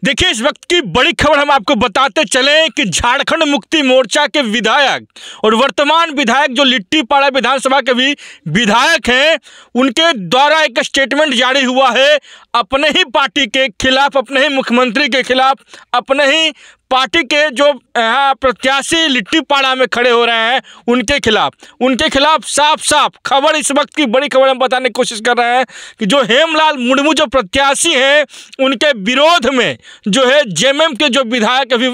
देखिए, इस वक्त की बड़ी खबर हम आपको बताते चलें कि झारखंड मुक्ति मोर्चा के विधायक और वर्तमान विधायक जो लिट्टीपाड़ा विधानसभा के भी विधायक हैं, उनके द्वारा एक स्टेटमेंट जारी हुआ है अपने ही पार्टी के खिलाफ, अपने ही मुख्यमंत्री के खिलाफ, अपने ही पार्टी के जो यहाँ प्रत्याशी लिट्टीपाड़ा में खड़े हो रहे हैं उनके खिलाफ साफ साफ खबर, इस वक्त की बड़ी खबर हम बताने की कोशिश कर रहे हैं कि जो हेमलाल मुर्मू जो प्रत्याशी हैं उनके विरोध में जो है जेएमएम के जो विधायक अभी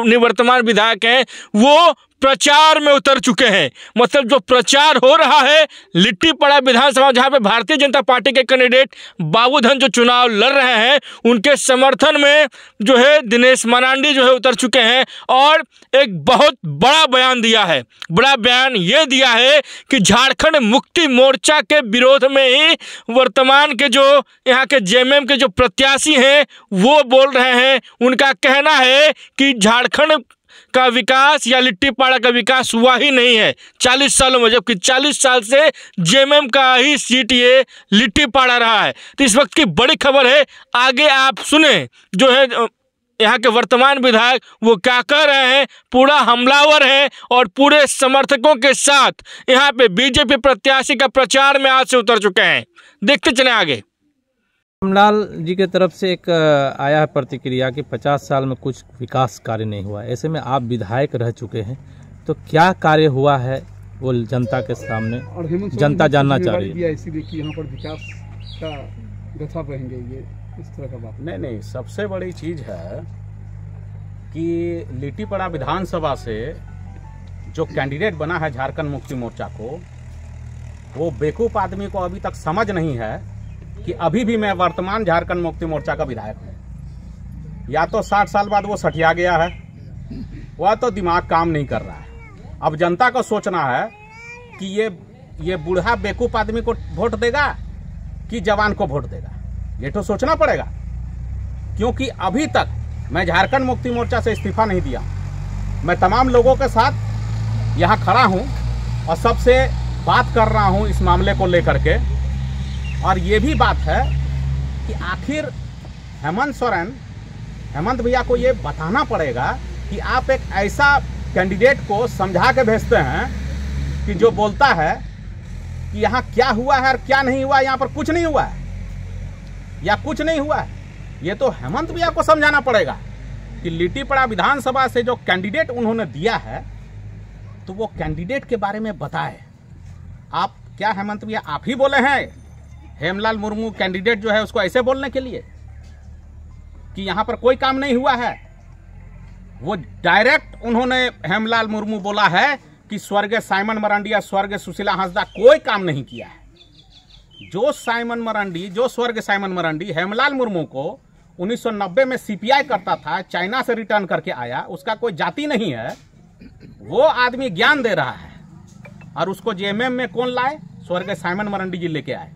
निवर्तमान विधायक हैं वो प्रचार में उतर चुके हैं। मतलब जो प्रचार हो रहा है लिट्टीपाड़ा विधानसभा, जहां पे भारतीय जनता पार्टी के कैंडिडेट बाबूधन जो चुनाव लड़ रहे हैं, उनके समर्थन में जो है दिनेश मरांडी जो है उतर चुके हैं और एक बहुत बड़ा बयान दिया है। बड़ा बयान ये दिया है कि झारखंड मुक्ति मोर्चा के विरोध में ही वर्तमान के जो यहाँ के जेएमएम के जो प्रत्याशी हैं वो बोल रहे हैं। उनका कहना है कि झारखंड का विकास या लिट्टीपाड़ा का विकास हुआ ही नहीं है 40 सालों में, जबकि 40 साल से जेएमएम का ही सीट ये लिट्टीपाड़ा रहा है। तो इस वक्त की बड़ी खबर है, आगे आप सुने जो है यहाँ के वर्तमान विधायक वो क्या कह रहे हैं। पूरा हमलावर है और पूरे समर्थकों के साथ यहाँ पे बीजेपी प्रत्याशी का प्रचार में आज से उतर चुके हैं। देखते चले आगे। हेमलाल जी के तरफ से एक आया है प्रतिक्रिया कि 50 साल में कुछ विकास कार्य नहीं हुआ। ऐसे में आप विधायक रह चुके हैं, तो क्या कार्य हुआ है वो जनता के सामने, जनता जानना चाह रही है। इसीलिए कि यहाँ पर विकास का गथा बहेंगे, ये इस तरह का बात नहीं, सबसे बड़ी चीज है कि लिट्टीपाड़ा विधानसभा से जो कैंडिडेट बना है झारखंड मुक्ति मोर्चा को, वो बेवकूफ आदमी को अभी तक समझ नहीं है कि अभी भी मैं वर्तमान झारखंड मुक्ति मोर्चा का विधायक हूँ। या तो 60 साल बाद वो सठिया गया है, वह तो दिमाग काम नहीं कर रहा है। अब जनता को सोचना है कि ये बूढ़ा बेवकूफ आदमी को वोट देगा कि जवान को वोट देगा, ये तो सोचना पड़ेगा। क्योंकि अभी तक मैं झारखंड मुक्ति मोर्चा से इस्तीफा नहीं दिया। मैं तमाम लोगों के साथ यहाँ खड़ा हूँ और सबसे बात कर रहा हूँ इस मामले को लेकर के। और ये भी बात है कि आखिर हेमंत भैया को ये बताना पड़ेगा कि आप एक ऐसा कैंडिडेट को समझा के भेजते हैं कि जो बोलता है कि यहाँ क्या हुआ है और क्या नहीं हुआ, यहाँ पर कुछ नहीं हुआ है या कुछ नहीं हुआ है। ये तो हेमंत भैया को समझाना पड़ेगा कि लिट्टीपाड़ा विधानसभा से जो कैंडिडेट उन्होंने दिया है तो वो कैंडिडेट के बारे में बताए। आप क्या हेमंत भैया आप ही बोले हैं हेमलाल मुर्मू कैंडिडेट जो है उसको ऐसे बोलने के लिए कि यहाँ पर कोई काम नहीं हुआ है? वो डायरेक्ट उन्होंने हेमलाल मुर्मू बोला है कि स्वर्गीय साइमन मरांडी या स्वर्गीय सुशीला हांसदा कोई काम नहीं किया है। जो स्वर्गीय साइमन मरांडी हेमलाल मुर्मू को 1990 में सीपीआई करता था, चाइना से रिटर्न करके आया, उसका कोई जाति नहीं है, वो आदमी ज्ञान दे रहा है। और उसको जेएमएम में कौन लाए? स्वर्गीय साइमन मरांडी जी लेके आए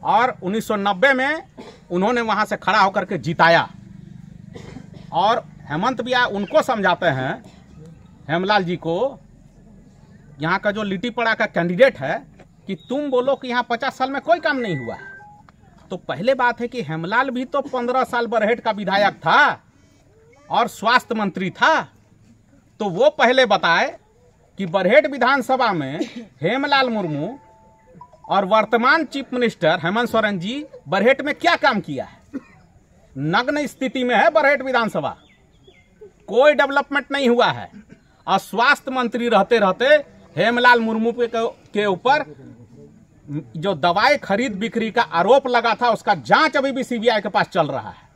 और 1990 में उन्होंने वहां से खड़ा होकर के जिताया। और हेमंत भैया उनको समझाते हैं, हेमलाल जी को, यहाँ का जो लिट्टीपाड़ा का कैंडिडेट है, कि तुम बोलो कि यहाँ 50 साल में कोई काम नहीं हुआ है। तो पहले बात है कि हेमलाल भी तो 15 साल बरहेट का विधायक था और स्वास्थ्य मंत्री था। तो वो पहले बताए कि बरहेट विधानसभा में हेमलाल मुर्मू और वर्तमान चीफ मिनिस्टर हेमंत सोरेन जी बरहेट में क्या काम किया है। नग्न स्थिति में है बरहेट विधानसभा, कोई डेवलपमेंट नहीं हुआ है। और स्वास्थ्य मंत्री रहते रहते हेमलाल मुर्मू के ऊपर जो दवाई खरीद बिक्री का आरोप लगा था, उसका जांच अभी भी सीबीआई के पास चल रहा है।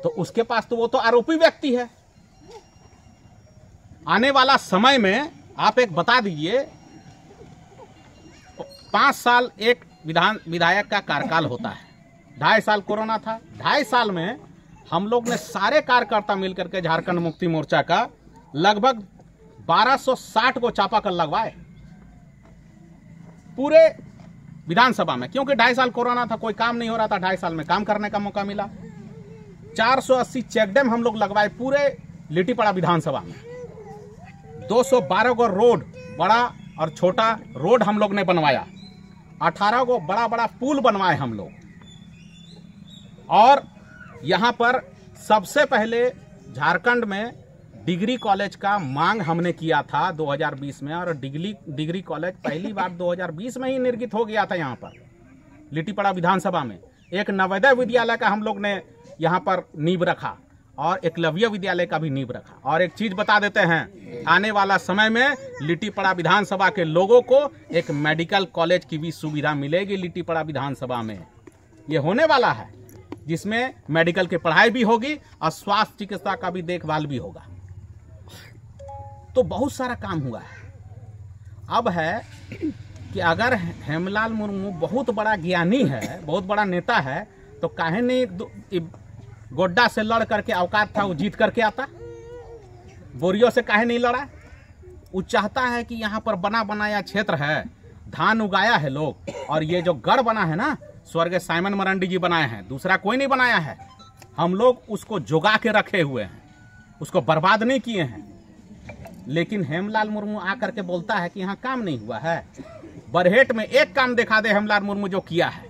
तो उसके पास तो वो तो आरोपी व्यक्ति है। आने वाला समय में आप एक बता दीजिए, 5 साल एक विधायक का कार्यकाल होता है, 2.5 साल कोरोना था। 2.5 साल में हम लोग ने सारे कार्यकर्ता मिलकर के झारखंड मुक्ति मोर्चा का लगभग 1260 को चापाकल लगवाए पूरे विधानसभा में। क्योंकि 2.5 साल कोरोना था, कोई काम नहीं हो रहा था, 2.5 साल में काम करने का मौका मिला। 480 चेकडैम हम लोग लगवाए पूरे लिट्टीपाड़ा विधानसभा में। 212 को रोड, बड़ा और छोटा रोड हम लोग ने बनवाया। 18 को बड़ा बड़ा पुल बनवाए हम लोग। और यहाँ पर सबसे पहले झारखंड में डिग्री कॉलेज का मांग हमने किया था 2020 में, और डिग्री कॉलेज पहली बार 2020 में ही निर्मित हो गया था। यहाँ पर लिट्टीपड़ा विधानसभा में एक नवोदय विद्यालय का हम लोग ने यहाँ पर नींव रखा, और एकलव्य विद्यालय का भी नींव रखा। और एक चीज बता देते हैं, आने वाला समय में लिट्टीपड़ा विधानसभा के लोगों को एक मेडिकल कॉलेज की भी सुविधा मिलेगी लिट्टीपड़ा विधानसभा में। ये होने वाला है, जिसमें मेडिकल की पढ़ाई भी होगी और स्वास्थ्य चिकित्सा का भी देखभाल भी होगा। तो बहुत सारा काम हुआ है। अब है कि अगर हेमलाल मुर्मू बहुत बड़ा ज्ञानी है, बहुत बड़ा नेता है, तो काहे नहीं गोड्डा से लड़ करके, औकात था वो जीत करके आता, बोरियो से काहे नहीं लड़ा। वो चाहता है कि यहाँ पर बना बनाया क्षेत्र है, धान उगाया है लोग, और ये जो गढ़ बना है ना, स्वर्गीय साइमन मरांडी जी बनाए हैं, दूसरा कोई नहीं बनाया है। हम लोग उसको जोगा के रखे हुए हैं, उसको बर्बाद नहीं किए हैं। लेकिन हेमलाल मुर्मू आकर के बोलता है कि यहाँ काम नहीं हुआ है। बरहेट में एक काम दिखा दे हेमलाल मुर्मू जो किया है,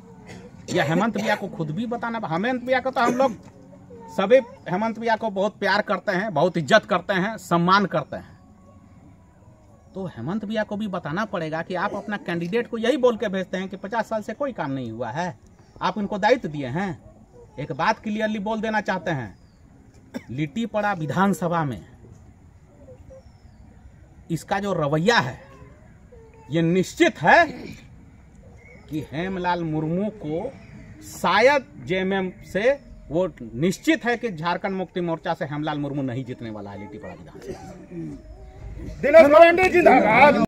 यह हेमंत भैया को खुद भी बताना। हेमंत भैया को तो हम लोग सभी हेमंत भैया को बहुत प्यार करते हैं, बहुत इज्जत करते हैं, सम्मान करते हैं। तो हेमंत भैया को भी बताना पड़ेगा कि आप अपना कैंडिडेट को यही बोल के भेजते हैं कि 50 साल से कोई काम नहीं हुआ है, आप इनको दायित्व दिए हैं। एक बात क्लियरली बोल देना चाहते हैं, लिट्टीपड़ा विधानसभा में इसका जो रवैया है, ये निश्चित है कि हेमलाल मुर्मू को शायद जेएमएम से वो निश्चित है कि झारखंड मुक्ति मोर्चा से हेमलाल मुर्मू नहीं जीतने वाला है लिट्टीपड़ा विधानसभा। दिनेश मरांडी जिंदाबाद।